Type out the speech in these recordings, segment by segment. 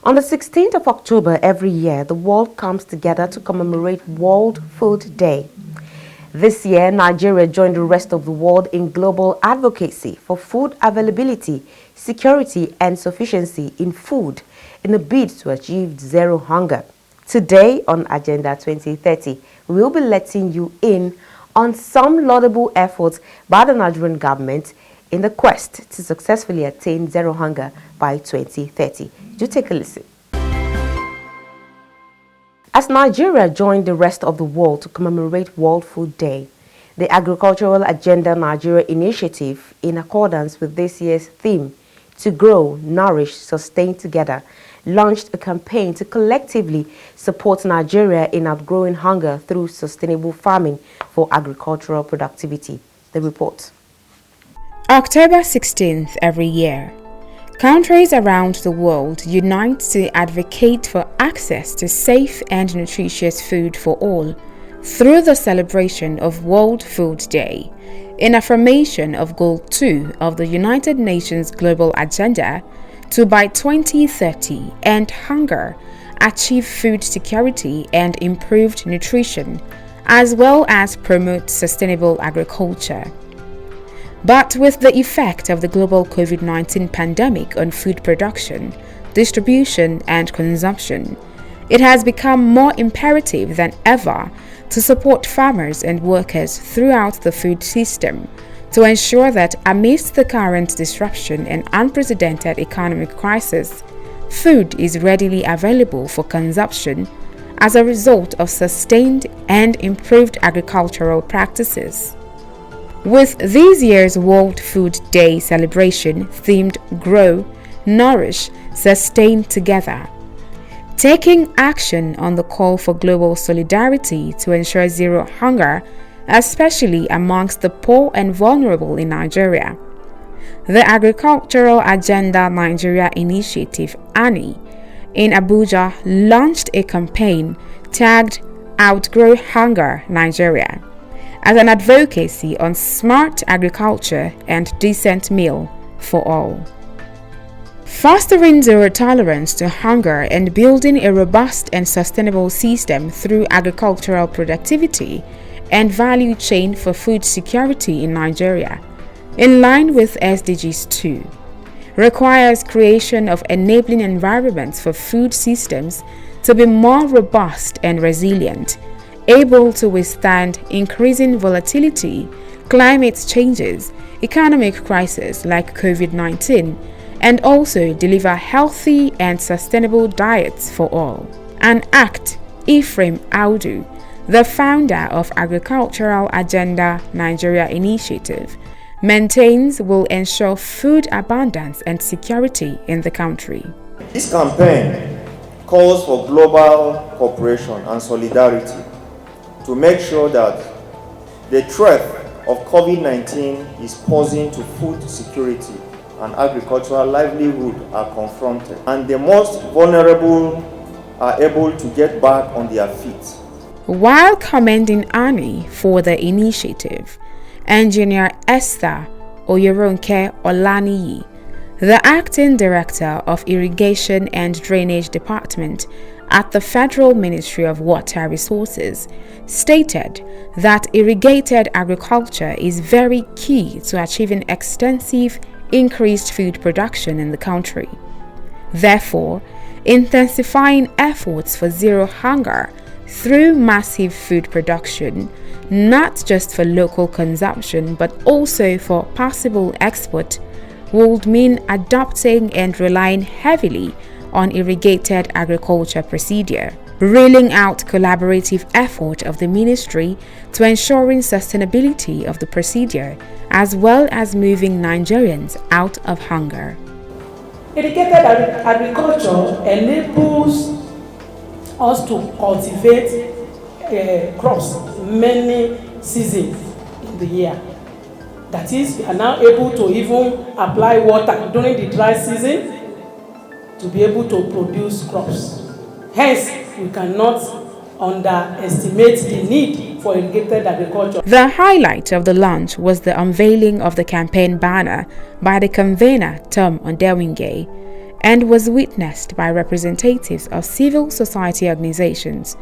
On the 16th of October every year, the world comes together to commemorate World Food Day. This year, Nigeria joined the rest of the world in global advocacy for food availability, security and sufficiency in food in a bid to achieve zero hunger. Today on Agenda 2030, we will be letting you in on some laudable efforts by the Nigerian government in the quest to successfully attain zero hunger by 2030. Do take a listen. As Nigeria joined the rest of the world to commemorate World Food Day, the Agricultural Agenda Nigeria Initiative, in accordance with this year's theme, to grow, nourish, sustain together, launched a campaign to collectively support Nigeria in outgrowing hunger through sustainable farming for agricultural productivity. The report. October 16th every year, countries around the world unite to advocate for access to safe and nutritious food for all through the celebration of World Food Day, in affirmation of Goal 2 of the United Nations Global Agenda to by 2030 end hunger, achieve food security and improved nutrition, as well as promote sustainable agriculture. But with the effect of the global COVID-19 pandemic on food production, distribution and consumption, it has become more imperative than ever to support farmers and workers throughout the food system to ensure that amidst the current disruption and unprecedented economic crisis, food is readily available for consumption as a result of sustained and improved agricultural practices. With this year's World Food Day celebration themed Grow, Nourish, Sustain Together, taking action on the call for global solidarity to ensure zero hunger, especially amongst the poor and vulnerable in Nigeria, the Agricultural Agenda Nigeria Initiative (ANI) in Abuja launched a campaign tagged Outgrow Hunger Nigeria as an advocacy on smart agriculture and decent meal for all. Fostering zero tolerance to hunger and building a robust and sustainable system through agricultural productivity and value chain for food security in Nigeria, in line with SDGs 2, requires creation of enabling environments for food systems to be more robust and resilient, able to withstand increasing volatility, climate changes, economic crises like COVID-19, and also deliver healthy and sustainable diets for all. An act Ephraim Audu, the founder of Agricultural Agenda Nigeria Initiative, maintains will ensure food abundance and security in the country. This campaign calls for global cooperation and solidarity to make sure that the threat of COVID-19 is posing to food security and agricultural livelihood are confronted, and the most vulnerable are able to get back on their feet. While commending ANI for the initiative, Engineer Esther Oyeronke Olaniyi, the Acting Director of Irrigation and Drainage Department at the Federal Ministry of Water Resources, stated that irrigated agriculture is very key to achieving extensive increased food production in the country. Therefore, intensifying efforts for zero hunger through massive food production, not just for local consumption but also for possible export, would mean adopting and relying heavily on irrigated agriculture procedure, rolling out collaborative effort of the ministry to ensuring sustainability of the procedure, as well as moving Nigerians out of hunger. Irrigated agriculture enables us to cultivate crops many seasons in the year. That is, we are now able to even apply water during the dry season to be able to produce crops. Hence, we cannot underestimate the need for irrigated agriculture. The highlight of the launch was the unveiling of the campaign banner by the convener Tom Ondewinge, and was witnessed by representatives of civil society organizations,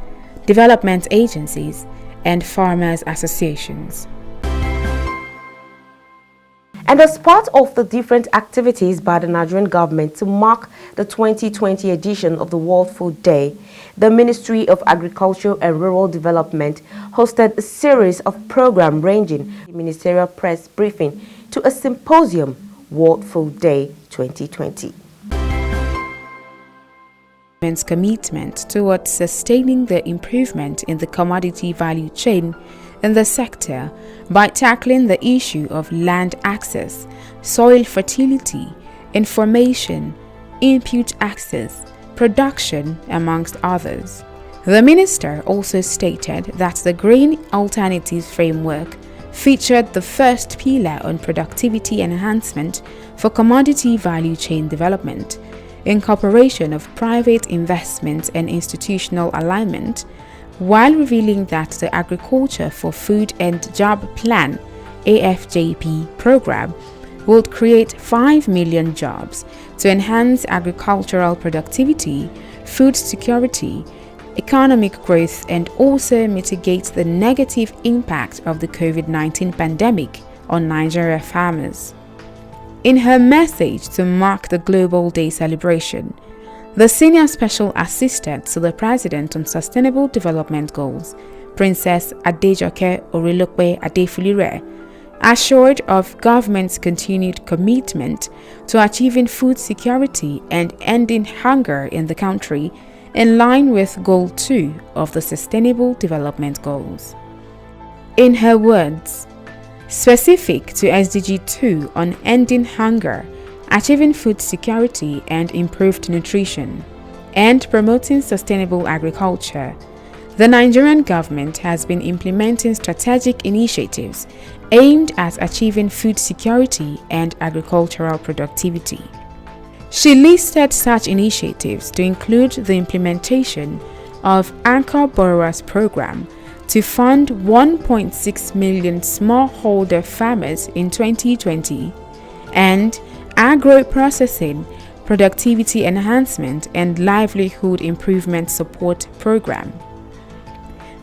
development agencies, and farmers' associations. And as part of the different activities by the Nigerian government to mark the 2020 edition of the World Food Day, the Ministry of Agriculture and Rural Development hosted a series of programs ranging from ministerial press briefing to a symposium, World Food Day 2020. Commitment towards sustaining the improvement in the commodity value chain in the sector by tackling the issue of land access, soil fertility, information, input access, production, amongst others. The minister also stated that the Green Alternatives Framework featured the first pillar on productivity enhancement for commodity value chain development, incorporation of private investment and institutional alignment, while revealing that the Agriculture for Food and Job Plan (AFJP) program would create 5 million jobs to enhance agricultural productivity, food security, economic growth, and also mitigate the negative impact of the COVID-19 pandemic on Nigeria farmers. In her message to mark the Global Day celebration, the Senior Special Assistant to the President on Sustainable Development Goals, Princess Adejoke Orilokwe Adefulire, assured of government's continued commitment to achieving food security and ending hunger in the country in line with Goal 2 of the Sustainable Development Goals. In her words, specific to SDG 2 on ending hunger, achieving food security and improved nutrition, and promoting sustainable agriculture, the Nigerian government has been implementing strategic initiatives aimed at achieving food security and agricultural productivity. She listed such initiatives to include the implementation of Anchor Borrowers Program to fund 1.6 million smallholder farmers in 2020 and Agro-Processing, Productivity Enhancement and Livelihood Improvement Support Program.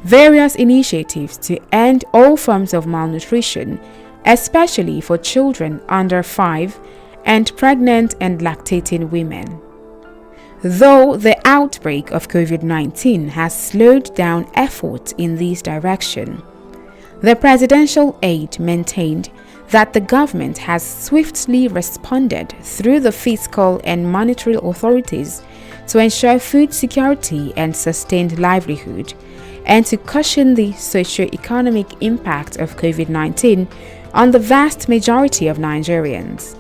Various initiatives to end all forms of malnutrition, especially for children under 5 and pregnant and lactating women. Though the outbreak of COVID-19 has slowed down efforts in this direction, the presidential aide maintained that the government has swiftly responded through the fiscal and monetary authorities to ensure food security and sustained livelihood, and to cushion the socio-economic impact of COVID-19 on the vast majority of Nigerians.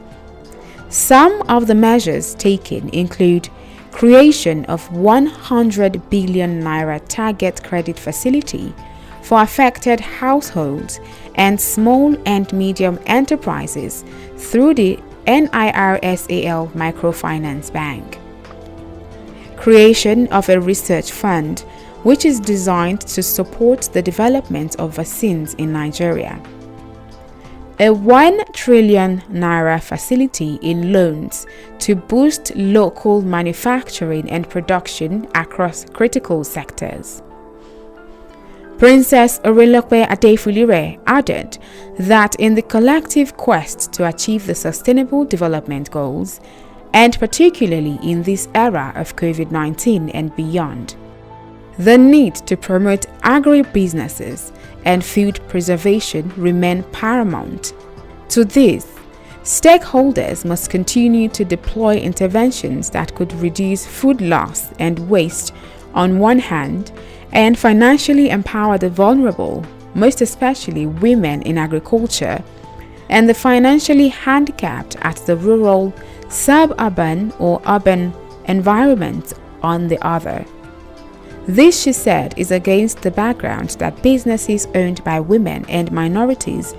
Some of the measures taken include creation of 100 billion naira target credit facility for affected households and small and medium enterprises through the NIRSAL Microfinance Bank. Creation of a research fund which is designed to support the development of vaccines in Nigeria. A 1 trillion naira facility in loans to boost local manufacturing and production across critical sectors. Princess Orilokwe Adefulire added that in the collective quest to achieve the Sustainable Development Goals, and particularly in this era of COVID-19 and beyond, the need to promote agri-businesses and food preservation remain paramount. To this, stakeholders must continue to deploy interventions that could reduce food loss and waste on one hand, and financially empower the vulnerable, most especially women in agriculture, and the financially handicapped at the rural, suburban or urban environment on the other. This, she said, is against the background that businesses owned by women and minorities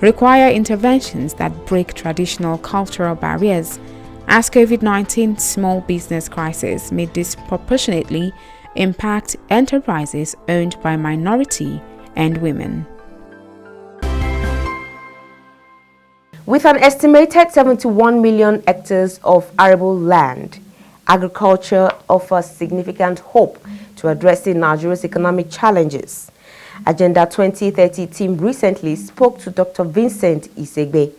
require interventions that break traditional cultural barriers, as COVID-19 small business crisis may disproportionately impact enterprises owned by minority and women. With an estimated 71 million hectares of arable land, agriculture offers significant hope to addressing Nigeria's economic challenges. Agenda 2030 team recently spoke to Dr. Vincent Isegbe,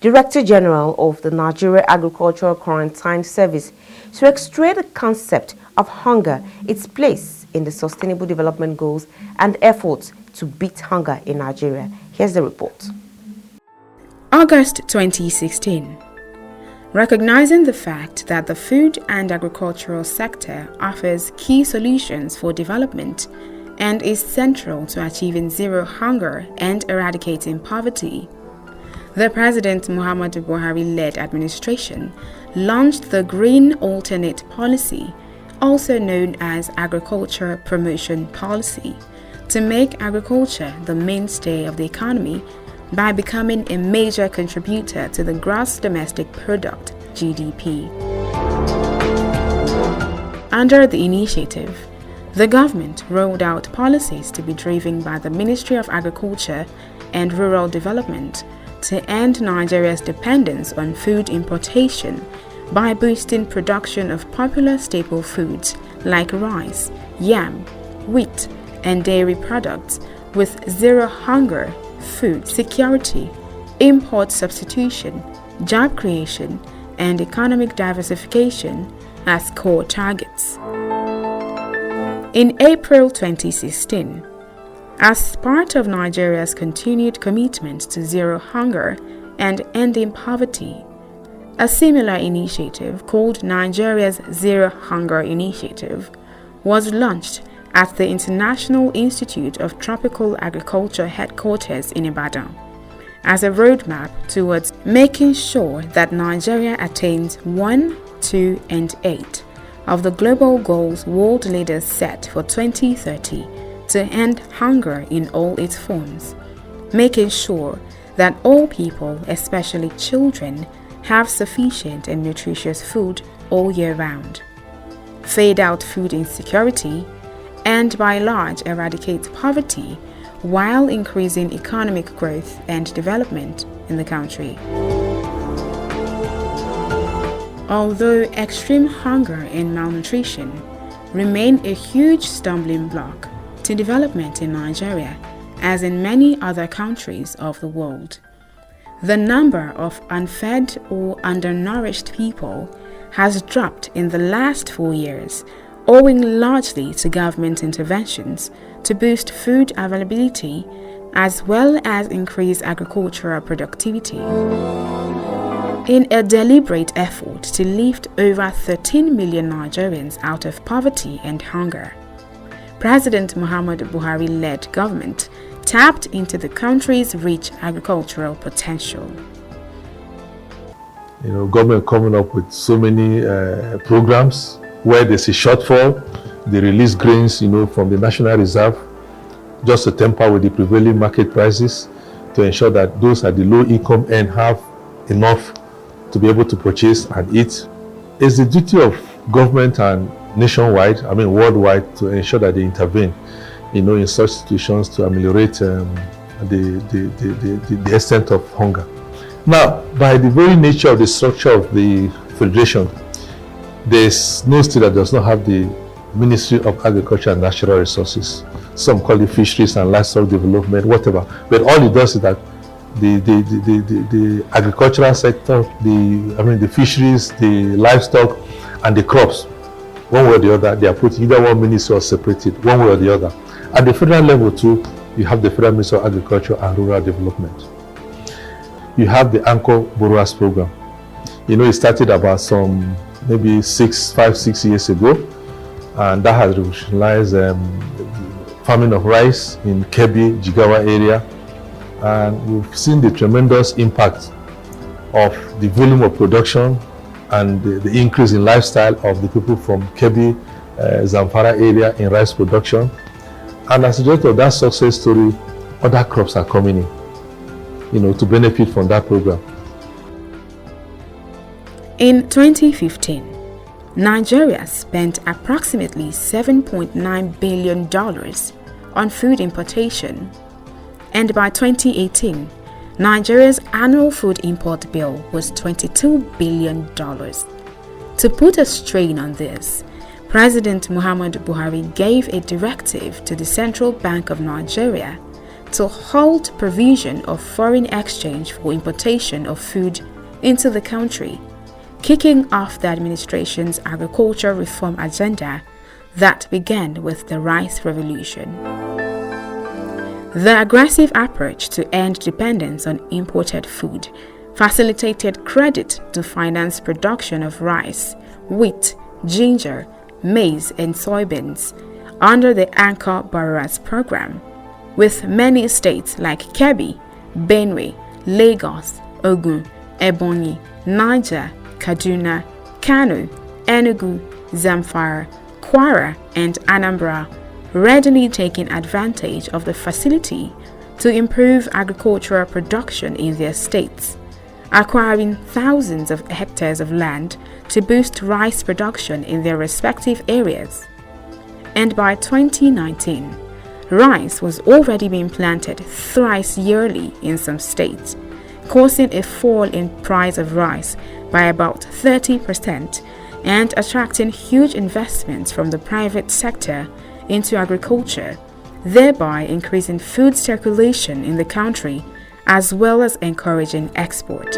Director General of the Nigeria Agricultural Quarantine Service, to extract the concept of hunger, its place in the Sustainable Development Goals, and efforts to beat hunger in Nigeria. Here's the report. August 2016. Recognizing the fact that the food and agricultural sector offers key solutions for development and is central to achieving zero hunger and eradicating poverty, the President Muhammadu Buhari-led administration launched the Green Alternate Policy, also known as Agriculture Promotion Policy, to make agriculture the mainstay of the economy by becoming a major contributor to the gross domestic product, GDP. Under the initiative, the government rolled out policies to be driven by the Ministry of Agriculture and Rural Development to end Nigeria's dependence on food importation by boosting production of popular staple foods like rice, yam, wheat, and dairy products with zero hunger, food security, import substitution, job creation, and economic diversification as core targets. In April 2016, as part of Nigeria's continued commitment to zero hunger and ending poverty, a similar initiative called Nigeria's Zero Hunger Initiative was launched at the International Institute of Tropical Agriculture headquarters in Ibadan as a roadmap towards making sure that Nigeria attains 1, 2, and 8 of the global goals world leaders set for 2030 to end hunger in all its forms, making sure that all people, especially children, have sufficient and nutritious food all year round, fade out food insecurity, and by large eradicate poverty while increasing economic growth and development in the country. Although extreme hunger and malnutrition remain a huge stumbling block to development in Nigeria, as in many other countries of the world, the number of unfed or undernourished people has dropped in the last 4 years, owing largely to government interventions to boost food availability as well as increase agricultural productivity. In a deliberate effort to lift over 13 million Nigerians out of poverty and hunger, President Muhammadu Buhari-led government tapped into the country's rich agricultural potential. Government coming up with so many programs where there's a shortfall, they release grains, from the National Reserve just to temper with the prevailing market prices to ensure that those at the low income end have enough to be able to purchase and eat. It's the duty of government and worldwide, to ensure that they intervene, in such situations to ameliorate the extent of hunger. Now, by the very nature of the structure of the Federation, there's no state that does not have the Ministry of Agriculture and Natural Resources. Some call it fisheries and livestock development, whatever. But all it does is that the agricultural sector, the fisheries, the livestock, and the crops, one way or the other, they are put either one ministry or separated, one way or the other. At the federal level too, you have the Federal Ministry of Agriculture and Rural Development. You have the Anchor Borrowers Program. It started about maybe 6 years ago, and that has revolutionized farming of rice in Kebbi, Jigawa area, and we've seen the tremendous impact of the volume of production and the increase in lifestyle of the people from Kebbi, Zamfara area in rice production. And as a result of that success story, other crops are coming in, to benefit from that program. In 2015, Nigeria spent approximately $7.9 billion on food importation, and by 2018, Nigeria's annual food import bill was $22 billion. To put a strain on this, President Muhammadu Buhari gave a directive to the Central Bank of Nigeria to halt provision of foreign exchange for importation of food into the country, kicking off the administration's agriculture reform agenda that began with the rice revolution. The aggressive approach to end dependence on imported food facilitated credit to finance production of rice, wheat, ginger, maize, and soybeans under the Anchor Borrowers Program, with many states like Kebbi, Benue, Lagos, Ogun, Ebonyi, Niger, Kaduna, Kano, Enugu, Zamfara, Kwara, and Anambra readily taking advantage of the facility to improve agricultural production in their states, acquiring thousands of hectares of land to boost rice production in their respective areas. And by 2019, rice was already being planted thrice yearly in some states, causing a fall in price of rice by about 30% and attracting huge investments from the private sector into agriculture, thereby increasing food circulation in the country as well as encouraging export.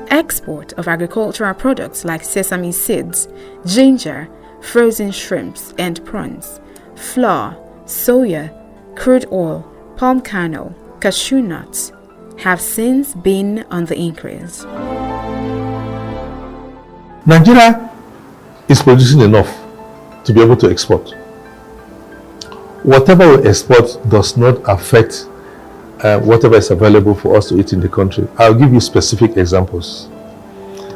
Export of agricultural products like sesame seeds, ginger, frozen shrimps and prawns, flour, soya, crude oil, palm kernel, cashew nuts have since been on the increase. Nigeria is producing enough to be able to export. Whatever we export does not affect whatever is available for us to eat in the country. I'll give you specific examples.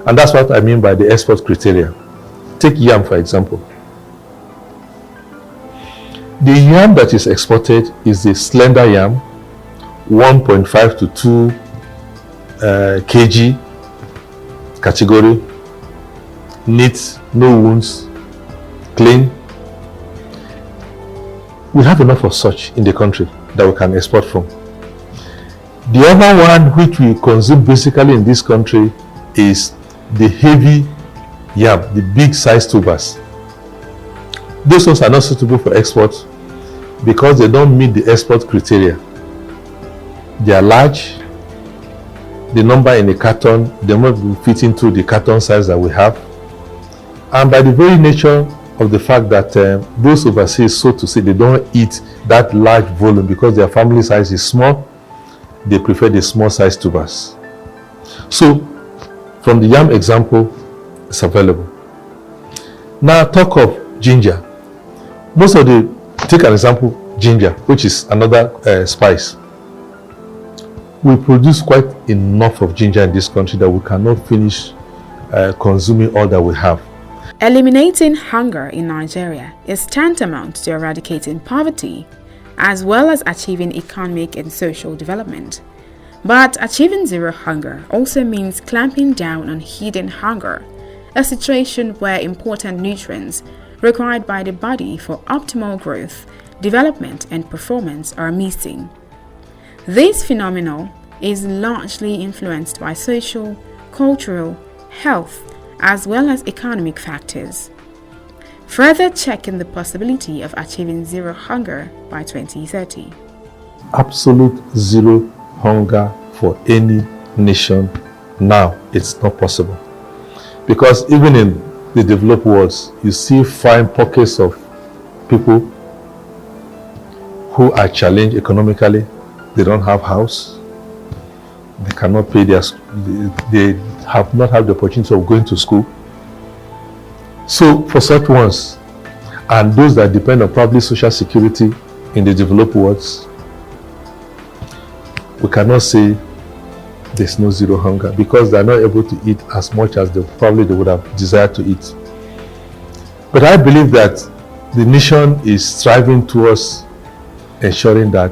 And that's what I mean by the export criteria. Take yam, for example. The yam that is exported is the slender yam, 1.5 to 2 kg category, neat, no wounds, clean. We have enough of such in the country that we can export from. The other one which we consume basically in this country is the heavy yam, the big size tubers. Those ones are not suitable for export because they don't meet the export criteria. They are large, the number in the carton, they must fit into the carton size that we have. And by the very nature of the fact that those overseas, so to say, they don't eat that large volume because their family size is small, they prefer the small size tubers. So, from the yam example, it's available. Now, talk of ginger. Take an example, ginger, which is another spice. We produce quite enough of ginger in this country that we cannot finish consuming all that we have. Eliminating hunger in Nigeria is tantamount to eradicating poverty, as well as achieving economic and social development. But achieving zero hunger also means clamping down on hidden hunger, a situation where important nutrients required by the body for optimal growth, development, and performance are missing. This phenomenon is largely influenced by social, cultural, health, as well as economic factors. Further checking the possibility of achieving zero hunger by 2030. Absolute zero hunger for any nation now, it's not possible. Because even in the developed worlds, you see fine pockets of people who are challenged economically. They don't have house, they cannot pay they have not had the opportunity of going to school. So for such ones, and those that depend on probably social security in the developed worlds, we cannot say there's no zero hunger because they're not able to eat as much as they would have desired to eat. But I believe that the nation is striving towards ensuring that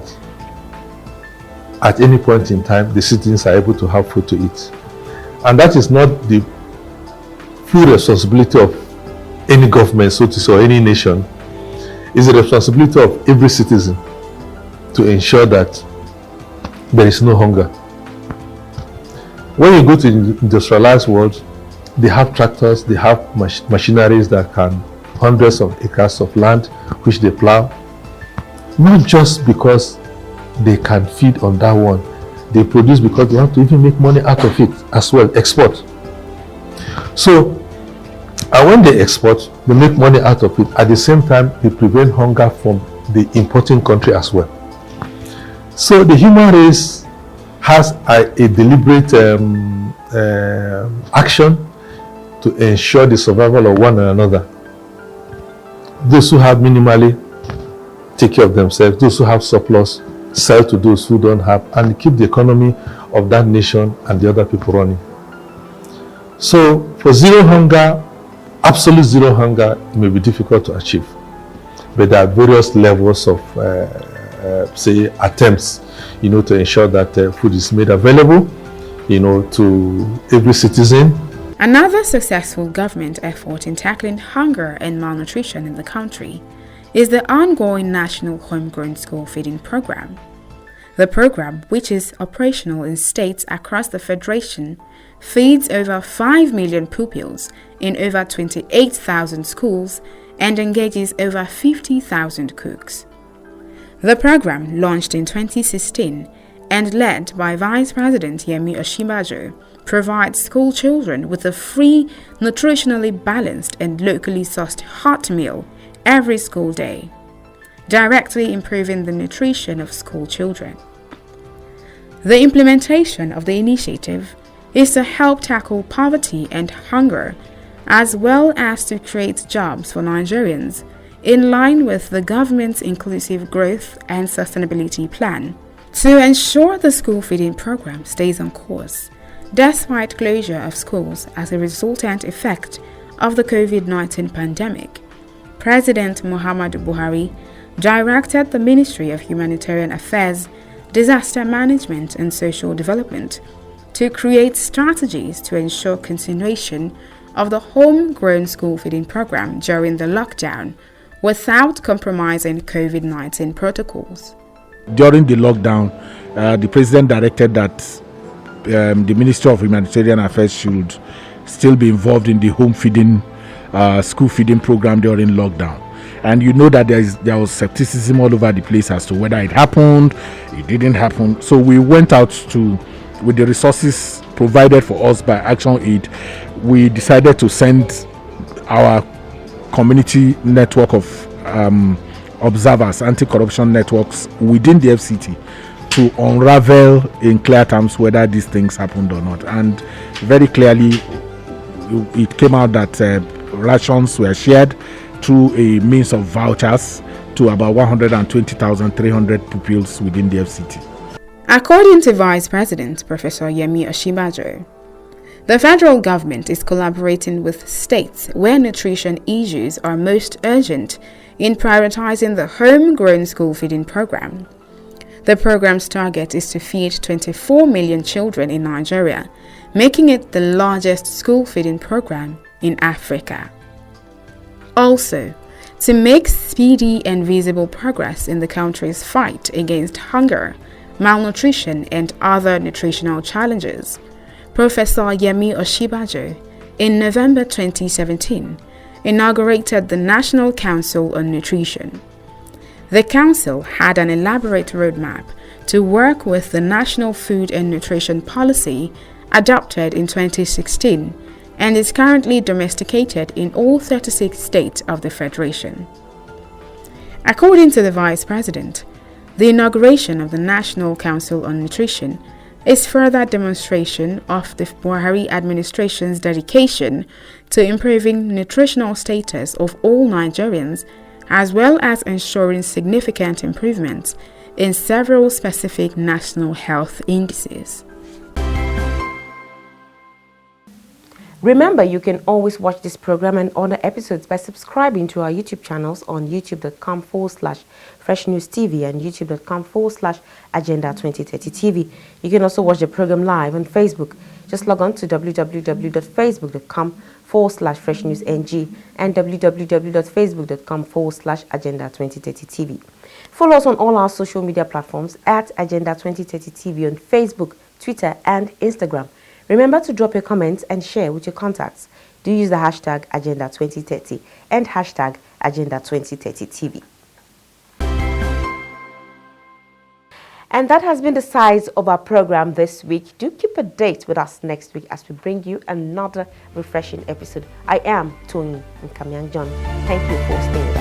at any point in time, the citizens are able to have food to eat. And that is not the full responsibility of any government, so to say, or any nation. It's the responsibility of every citizen to ensure that there is no hunger. When you go to the industrialized world, they have tractors, they have machineries that can hundreds of acres of land which they plow. Not just because they can feed on that one, they produce because they want to even make money out of it as well, export. So, and when they export, they make money out of it. At the same time, they prevent hunger from the importing country as well. So the human race has a deliberate action to ensure the survival of one another. Those who have minimally take care of themselves, those who have surplus sell to those who don't have, and keep the economy of that nation and the other people running. So for zero hunger, absolute zero hunger, it may be difficult to achieve, but there are various levels of say attempts, to ensure that food is made available, to every citizen. Another successful government effort in tackling hunger and malnutrition in the country is the ongoing National Homegrown School Feeding Program. The program, which is operational in states across the Federation, feeds over 5 million pupils in over 28,000 schools and engages over 50,000 cooks. The program, launched in 2016 and led by Vice President Yemi Osinbajo, provides school children with a free, nutritionally balanced and locally sourced hot meal every school day, directly improving the nutrition of school children. The implementation of the initiative is to help tackle poverty and hunger, as well as to create jobs for Nigerians in line with the government's Inclusive Growth and Sustainability Plan, to ensure the school feeding program stays on course, despite closure of schools as a resultant effect of the COVID-19 pandemic. President Muhammadu Buhari directed the Ministry of Humanitarian Affairs, Disaster Management and Social Development to create strategies to ensure continuation of the homegrown school feeding program during the lockdown without compromising COVID-19 protocols. During the lockdown, the president directed that the Ministry of Humanitarian Affairs should still be involved in the home feeding, school feeding program during lockdown. And you know that there was skepticism all over the place as to whether it happened, it didn't happen. So we went out with the resources provided for us by Action Aid, we decided to send our community network of observers, anti-corruption networks within the FCT to unravel in clear terms whether these things happened or not. And very clearly, it came out that rations were shared through a means of vouchers to about 120,300 pupils within the FCT. According to Vice President Professor Yemi Osinbajo, the federal government is collaborating with states where nutrition issues are most urgent in prioritizing the homegrown school feeding program. The program's target is to feed 24 million children in Nigeria, making it the largest school feeding program in Africa. Also, to make speedy and visible progress in the country's fight against hunger, malnutrition, and other nutritional challenges, Professor Yemi Osinbajo, in November 2017, inaugurated the National Council on Nutrition. The council had an elaborate roadmap to work with the National Food and Nutrition Policy adopted in 2016 and is currently domesticated in all 36 states of the Federation. According to the Vice President, the inauguration of the National Council on Nutrition is further demonstration of the Buhari administration's dedication to improving nutritional status of all Nigerians, as well as ensuring significant improvements in several specific national health indices. Remember, you can always watch this program and other episodes by subscribing to our YouTube channels on youtube.com/FreshNewsTV and youtube.com/Agenda2030TV. You can also watch the program live on Facebook. Just log on to www.facebook.com/FreshNewsNG and www.facebook.com/Agenda2030TV. Follow us on all our social media platforms at Agenda2030TV on Facebook, Twitter, and Instagram. Remember to drop your comments and share with your contacts. Do use the hashtag Agenda 2030 and hashtag Agenda 2030 TV. And that has been the size of our program this week. Do keep a date with us next week as we bring you another refreshing episode. I am Tony Nkamiang John. Thank you for staying.